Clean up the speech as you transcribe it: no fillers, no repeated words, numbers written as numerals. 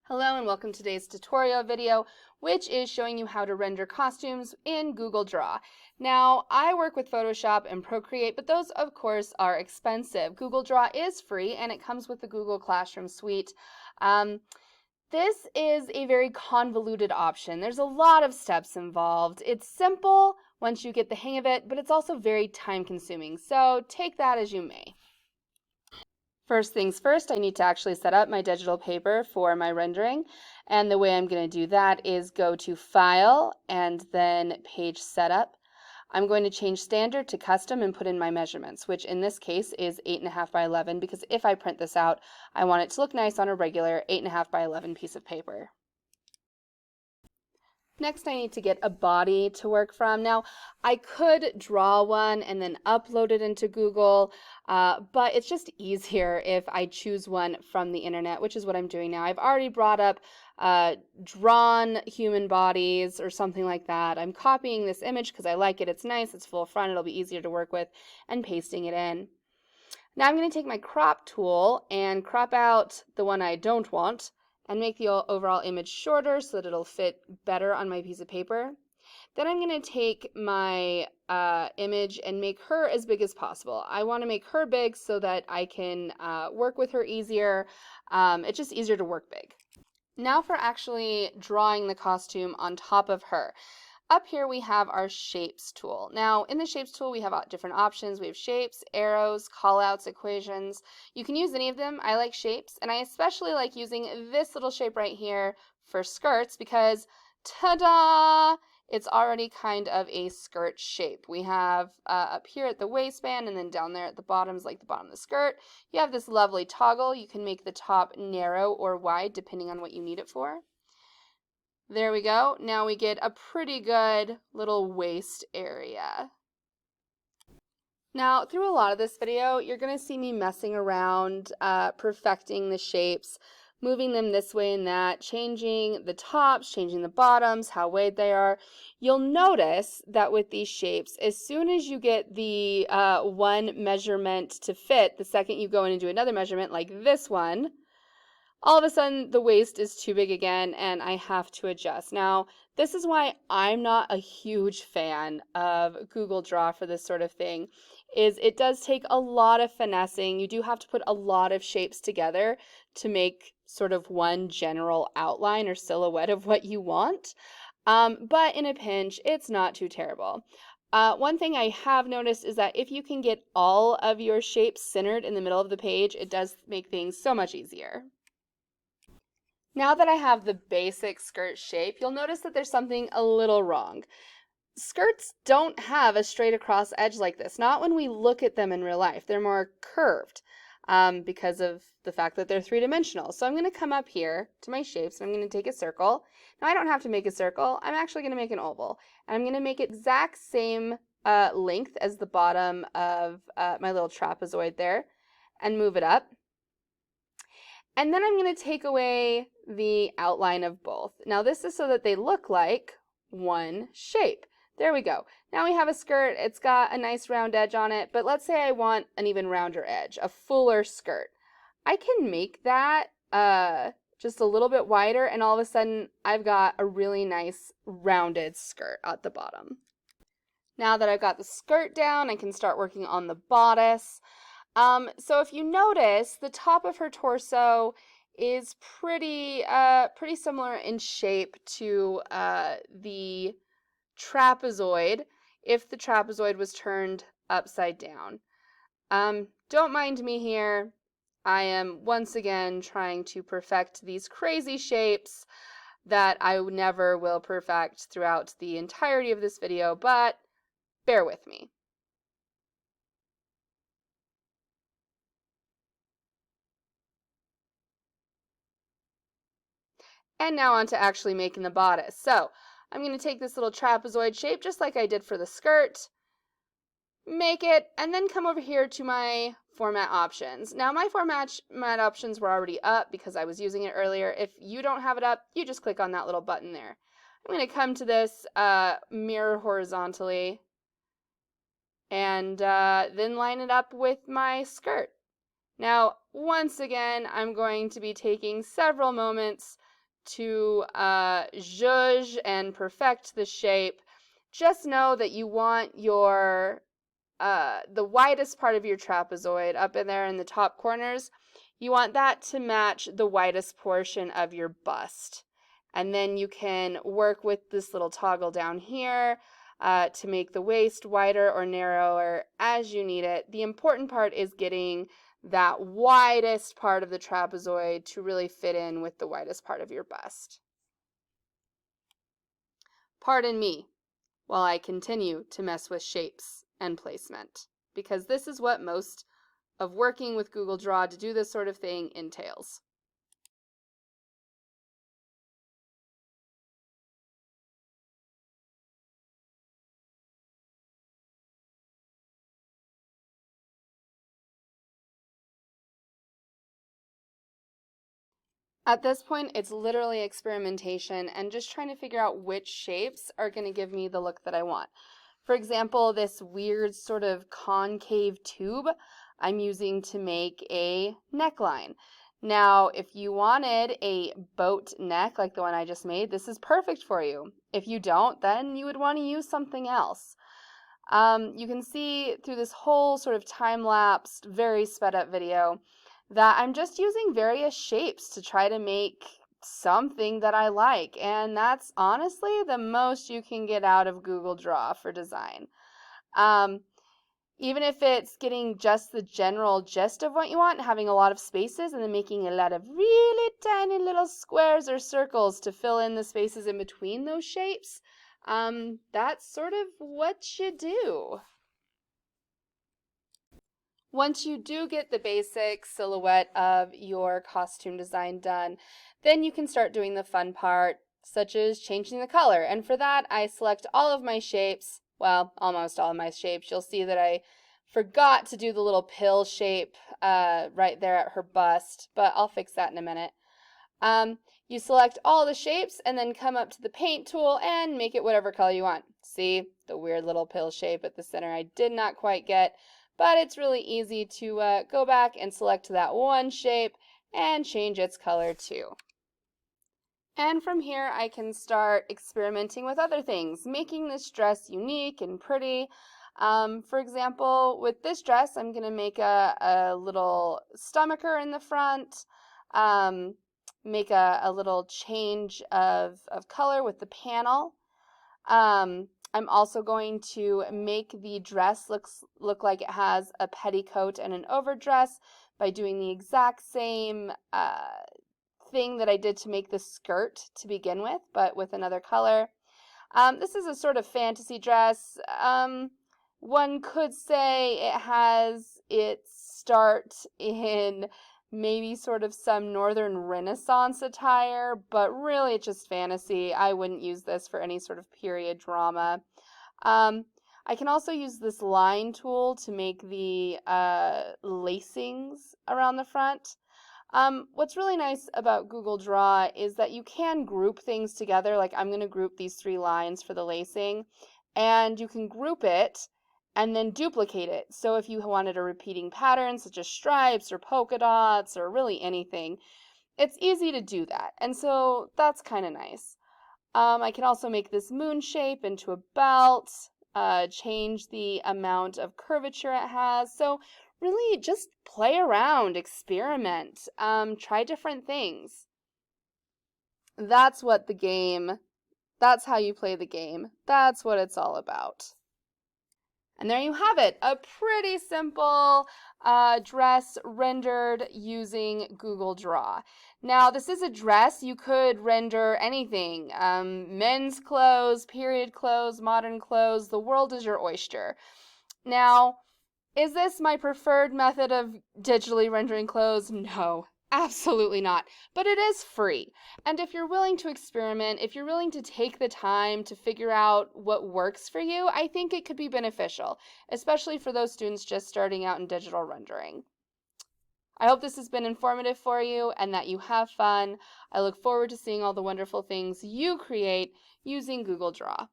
Hello and welcome to today's tutorial video, which is showing you how to render costumes in Google Draw. Now, I work with Photoshop and Procreate, but those of course are expensive. Google Draw is free and it comes with the Google Classroom suite. This is a very convoluted option. There's a lot of steps involved. It's simple once you get the hang of it, but it's also very time consuming. So take that as you may. First things first, I need to actually set up my digital paper for my rendering. And the way I'm going to do that is go to File and then Page Setup. I'm going to change Standard to Custom and put in my measurements, which in this case is 8.5 by 11, because if I print this out, I want it to look nice on a regular 8.5 by 11 piece of paper. Next, I need to get a body to work from. Now, I could draw one and then upload it into Google, but it's just easier if I choose one from the internet, which is what I'm doing now. I've already brought up drawn human bodies or something like that. I'm copying this image because I like it. It's nice. It's full front. It'll be easier to work with, and pasting it in. Now I'm going to take my crop tool and crop out the one I don't want, and make the overall image shorter so that it'll fit better on my piece of paper. Then I'm going to take my image and make her as big as possible. I want to make her big so that I can work with her easier. It's just easier to work big. Now for actually drawing the costume on top of her. Up here we have our Shapes tool. Now in the Shapes tool we have different options. We have shapes, arrows, callouts, equations. You can use any of them. I like shapes, and I especially like using this little shape right here for skirts because, ta-da! It's already kind of a skirt shape. We have up here at the waistband, and then down there at the bottom is like the bottom of the skirt. You have this lovely toggle. You can make the top narrow or wide depending on what you need it for. There we go. Now we get a pretty good little waist area. Now, through a lot of this video, you're going to see me messing around, perfecting the shapes, moving them this way and that, changing the tops, changing the bottoms, how wide they are. You'll notice that with these shapes, as soon as you get the one measurement to fit, the second you go in and do another measurement, like this one, all of a sudden the waist is too big again and I have to adjust. Now, this is why I'm not a huge fan of Google Draw for this sort of thing, is it does take a lot of finessing. You do have to put a lot of shapes together to make sort of one general outline or silhouette of what you want. But in a pinch, it's not too terrible. One thing I have noticed is that if you can get all of your shapes centered in the middle of the page, it does make things so much easier. Now that I have the basic skirt shape, you'll notice that there's something a little wrong. Skirts don't have a straight across edge like this, not when we look at them in real life. They're more curved because of the fact that they're three-dimensional. So I'm going to come up here to my shapes and I'm going to take a circle. Now I don't have to make a circle, I'm actually going to make an oval. And I'm going to make it exact same length as the bottom of my little trapezoid there and move it up. And then I'm going to take away the outline of both. Now this is so that they look like one shape. There we go. Now we have a skirt. It's got a nice round edge on it, but let's say I want an even rounder edge, a fuller skirt. I can make that just a little bit wider, and all of a sudden I've got a really nice rounded skirt at the bottom. Now that I've got the skirt down, I can start working on the bodice. So if you notice, the top of her torso is pretty similar in shape to the trapezoid if the trapezoid was turned upside down. Don't mind me here. I am once again trying to perfect these crazy shapes that I never will perfect throughout the entirety of this video, but bear with me. And now on to actually making the bodice. So I'm going to take this little trapezoid shape just like I did for the skirt, make it, and then come over here to my format options. Now my format options were already up because I was using it earlier. If you don't have it up, you just click on that little button there. I'm going to come to this mirror horizontally and then line it up with my skirt. Now, once again, I'm going to be taking several moments to zhuzh and perfect the shape, just know that you want your the widest part of your trapezoid up in there in the top corners, you want that to match the widest portion of your bust. And then you can work with this little toggle down here to make the waist wider or narrower as you need it. The important part is getting that widest part of the trapezoid to really fit in with the widest part of your bust. Pardon me while I continue to mess with shapes and placement, because this is what most of working with Google Draw to do this sort of thing entails. At this point, it's literally experimentation and just trying to figure out which shapes are going to give me the look that I want. For example, this weird sort of concave tube I'm using to make a neckline. Now, if you wanted a boat neck like the one I just made, this is perfect for you. If you don't, then you would want to use something else. You can see through this whole sort of time-lapsed, very sped-up video that I'm just using various shapes to try to make something that I like, and that's honestly the most you can get out of Google Draw for design. Even if it's getting just the general gist of what you want, having a lot of spaces, and then making a lot of really tiny little squares or circles to fill in the spaces in between those shapes, that's sort of what you do. Once you do get the basic silhouette of your costume design done, then you can start doing the fun part, such as changing the color. And for that, I select all of my shapes, well, almost all of my shapes. You'll see that I forgot to do the little pill shape right there at her bust, but I'll fix that in a minute. You select all the shapes and then come up to the paint tool and make it whatever color you want. See, the weird little pill shape at the center I did not quite get, but it's really easy to go back and select that one shape and change its color too. And from here I can start experimenting with other things, making this dress unique and pretty. For example, with this dress I'm going to make a little stomacher in the front, make a little change of color with the panel. I'm also going to make the dress look like it has a petticoat and an overdress by doing the exact same thing that I did to make the skirt to begin with, but with another color. This is a sort of fantasy dress. One could say it has its start in maybe sort of some Northern Renaissance attire, but really it's just fantasy. I wouldn't use this for any sort of period drama. I can also use this line tool to make the lacings around the front. What's really nice about Google Draw is that you can group things together. Like I'm going to group these 3 lines for the lacing, and you can group it and then duplicate it. So if you wanted a repeating pattern such as stripes or polka dots or really anything, it's easy to do that. And so that's kind of nice. I can also make this moon shape into a belt, change the amount of curvature it has. So really just play around, experiment, try different things. That's how you play the game. That's what it's all about. And there you have it, a pretty simple dress rendered using Google Draw. Now, this is a dress. You could render anything, men's clothes, period clothes, modern clothes. The world is your oyster. Now, is this my preferred method of digitally rendering clothes? No. Absolutely not. But it is free. And if you're willing to experiment, if you're willing to take the time to figure out what works for you, I think it could be beneficial, especially for those students just starting out in digital rendering. I hope this has been informative for you and that you have fun. I look forward to seeing all the wonderful things you create using Google Draw.